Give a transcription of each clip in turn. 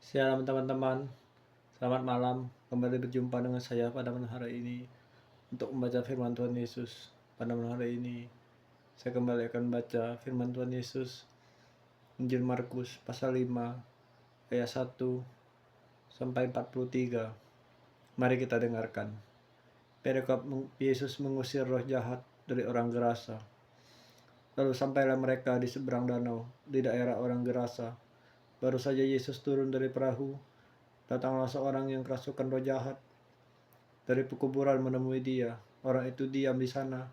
Shalom teman-teman, selamat malam. Kembali berjumpa dengan saya pada malam hari ini untuk membaca firman Tuhan Yesus. Pada malam hari ini saya kembali akan baca firman Tuhan Yesus Injil Markus pasal 5 ayat 1 sampai 43. Mari kita dengarkan. Perikop Yesus mengusir roh jahat dari orang Gerasa. Lalu sampailah mereka di seberang danau di daerah orang Gerasa. Baru saja Yesus turun dari perahu, datanglah seorang yang kerasukan roh jahat dari pekuburan menemui dia. Orang itu diam di sana,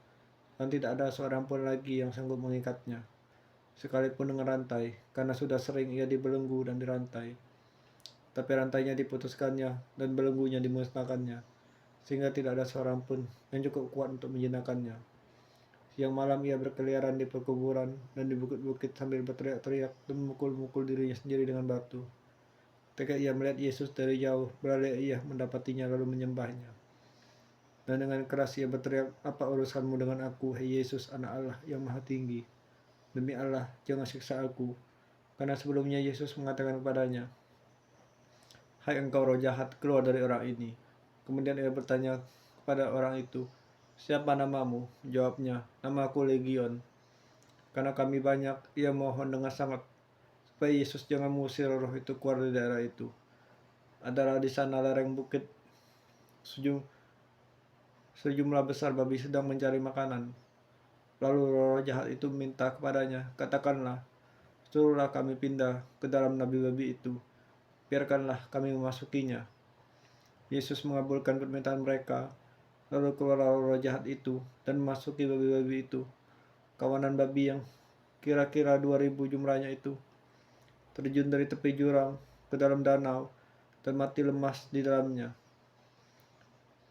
dan tidak ada seorang pun lagi yang sanggup mengikatnya, sekalipun dengan rantai, karena sudah sering ia dibelenggu dan dirantai. Tapi rantainya diputuskannya, dan belenggunya dimusnahkannya, sehingga tidak ada seorang pun yang cukup kuat untuk menjinakkannya. Siang malam ia berkeliaran di perkuburan dan di bukit-bukit sambil berteriak-teriak dan memukul-mukul dirinya sendiri dengan batu. Ketika ia melihat Yesus dari jauh, berlari ia mendapatinya lalu menyembahnya. Dan dengan keras ia berteriak, "Apa urusanmu dengan aku, hai Yesus, anak Allah yang maha tinggi? Demi Allah, jangan siksa aku." Karena sebelumnya Yesus mengatakan kepadanya, "Hai engkau roh jahat, keluar dari orang ini." Kemudian ia bertanya kepada orang itu, "Siapa namamu?" Jawabnya, "Nama aku Legion, karena kami banyak." Ia mohon dengan sangat supaya Yesus jangan mengusir roh itu keluar dari daerah itu. Adalah di sana lereng bukit, sejumlah besar babi sedang mencari makanan. Lalu roh jahat itu minta kepadanya, "Katakanlah, suruhlah kami pindah ke dalam nabi-babi itu, biarkanlah kami memasukinya." Yesus mengabulkan permintaan mereka, lalu keluarlah roh jahat itu dan memasuki babi-babi itu. Kawanan babi yang kira-kira 2.000 jumlahnya itu terjun dari tepi jurang ke dalam danau dan mati lemas di dalamnya.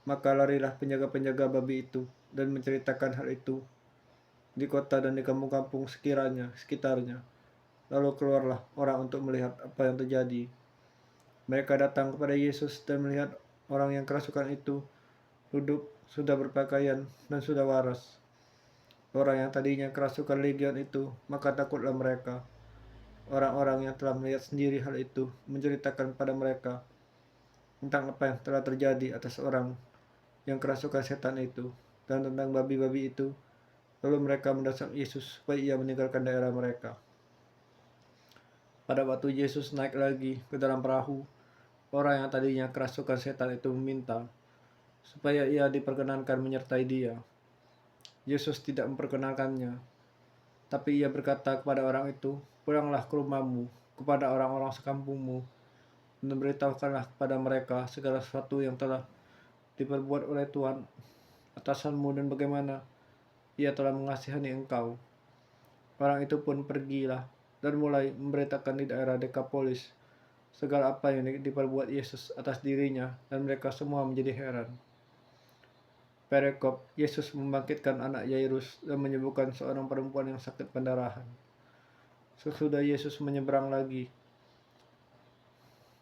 Maka larilah penjaga-penjaga babi itu dan menceritakan hal itu di kota dan di kampung-kampung sekitarnya. Lalu keluarlah orang untuk melihat apa yang terjadi. Mereka datang kepada Yesus dan melihat orang yang kerasukan itu duduk, sudah berpakaian dan sudah waras. Orang yang tadinya kerasukan legion itu, maka takutlah mereka. Orang-orang yang telah melihat sendiri hal itu menceritakan pada mereka tentang apa yang telah terjadi atas orang yang kerasukan setan itu dan tentang babi-babi itu. Lalu mereka mendesak Yesus supaya ia meninggalkan daerah mereka. Pada waktu Yesus naik lagi ke dalam perahu, orang yang tadinya kerasukan setan itu meminta supaya ia diperkenankan menyertai dia. Yesus tidak memperkenankannya, tapi ia berkata kepada orang itu, "Pulanglah ke rumahmu, kepada orang-orang sekampungmu, dan beritahukanlah kepada mereka segala sesuatu yang telah diperbuat oleh Tuhan atasanmu dan bagaimana ia telah mengasihani engkau." Orang itu pun pergilah dan mulai memberitakan di daerah Dekapolis segala apa yang diperbuat Yesus atas dirinya, dan mereka semua menjadi heran. Perikop Yesus membangkitkan anak Yairus dan menyembuhkan seorang perempuan yang sakit pendarahan. Sesudah Yesus menyeberang lagi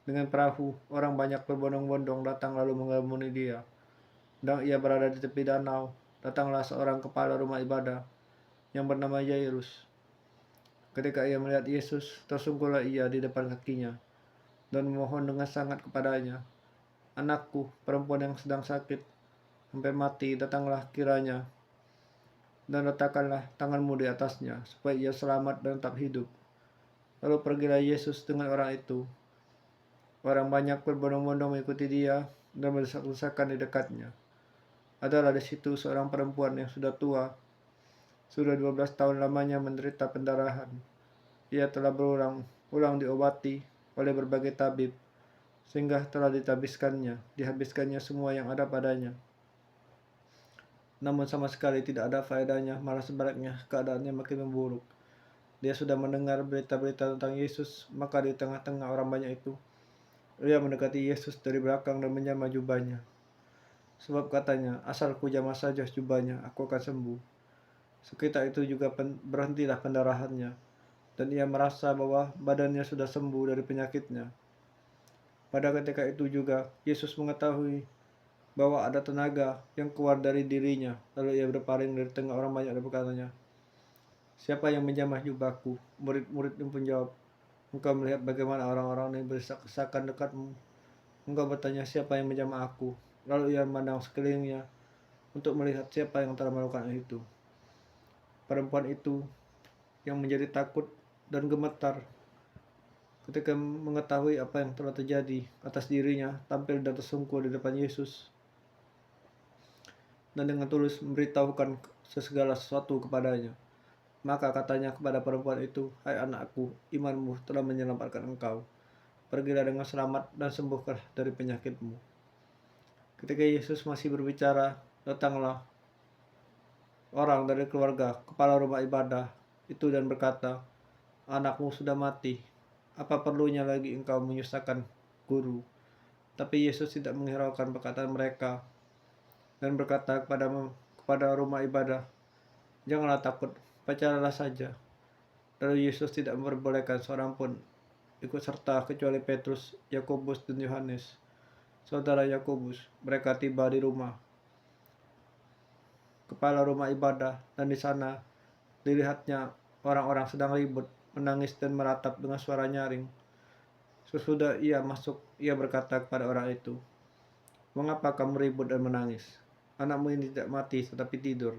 dengan perahu, orang banyak berbondong-bondong datang lalu mengamuni dia. Dan ia berada di tepi danau, datanglah seorang kepala rumah ibadah yang bernama Yairus. Ketika ia melihat Yesus, tersungguhlah ia di depan kakinya dan memohon dengan sangat kepadanya, "Anakku, perempuan yang sedang sakit, hampir mati, datanglah kiranya dan letakkanlah tanganmu di atasnya, supaya ia selamat dan tetap hidup." Lalu pergilah Yesus dengan orang itu. Orang banyak berbondong-bondong mengikuti dia dan berdesak-desakan di dekatnya. Adalah di situ seorang perempuan yang sudah tua, sudah 12 tahun lamanya menderita pendarahan. Ia telah berulang-ulang diobati oleh berbagai tabib, sehingga telah dihabiskannya semua yang ada padanya. Namun sama sekali tidak ada faedahnya, malah sebaliknya keadaannya makin memburuk. Dia sudah mendengar berita-berita tentang Yesus, maka di tengah-tengah orang banyak itu, ia mendekati Yesus dari belakang dan menjamah jubahnya. Sebab katanya, "Asal ku jamah saja jubahnya, aku akan sembuh." Sekitar itu juga berhentilah pendarahannya, dan ia merasa bahwa badannya sudah sembuh dari penyakitnya. Pada ketika itu juga, Yesus mengetahui bahwa ada tenaga yang keluar dari dirinya. Lalu ia berpaling dari tengah orang banyak dan berkatanya, "Siapa yang menjamah jubahku?" Murid-murid pun jawab, Engkau melihat bagaimana orang-orang ini berdesak-desakan dekatmu. Engkau bertanya, siapa yang menjamah aku? Lalu ia memandang sekelilingnya untuk melihat siapa yang telah melakukan itu. Perempuan itu yang menjadi takut dan gemetar ketika mengetahui apa yang telah terjadi atas dirinya, tampil dan tersungkur di depan Yesus dan dengan tulus memberitahukan segala sesuatu kepadanya. Maka katanya kepada perempuan itu, "Hai anakku, imanmu telah menyelamatkan engkau. Pergilah dengan selamat dan sembuhkanlah dari penyakitmu." Ketika Yesus masih berbicara, datanglah orang dari keluarga kepala rumah ibadah itu dan berkata, "Anakmu sudah mati. Apa perlunya lagi engkau menyusahkan guru?" Tapi Yesus tidak menghiraukan perkataan mereka dan berkata kepada rumah ibadah, "Janganlah takut, percayalah saja." Lalu Yesus tidak memperbolehkan seorang pun ikut serta kecuali Petrus, Yakobus, dan Yohanes, saudara Yakobus. Mereka tiba di rumah kepala rumah ibadah, dan di sana dilihatnya orang-orang sedang ribut, menangis dan meratap dengan suara nyaring. Sesudah ia masuk, ia berkata kepada orang itu, "Mengapa kamu ribut dan menangis? Anakmu ini tidak mati tetapi tidur."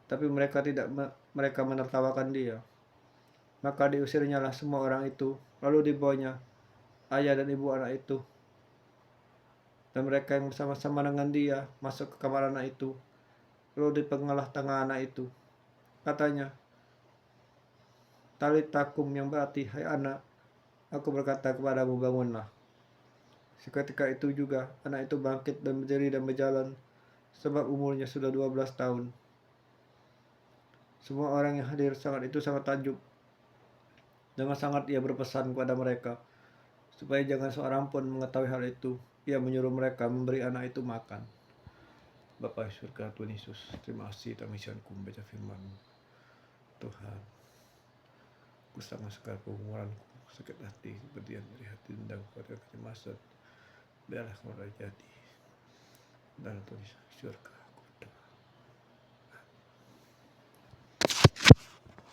Tapi mereka menertawakan dia. Maka diusirnyalah semua orang itu, lalu dibawanya ayah dan ibu anak itu, dan mereka yang bersama-sama dengan dia masuk ke kamar anak itu. Lalu dipenggalah tangan anak itu. Katanya, "Talita kum," yang berarti, "Hai anak, aku berkata kepadamu, bangunlah." Seketika itu juga anak itu bangkit dan berdiri dan berjalan, sebab umurnya sudah 12 tahun. Semua orang yang hadir sangat takjub. Dengan sangat ia berpesan kepada mereka, supaya jangan seorang pun mengetahui hal itu. Ia menyuruh mereka memberi anak itu makan. Bapa surga, Tuhan Yesus, terima kasih kami membaca firman-Mu. Tuhan, ku sangat sekali pergumulanku, sakit hati, kepedihan dari hati, dendam kepada kecemasan. Biarlah kau jadi dalam Tuhan Yesus surga.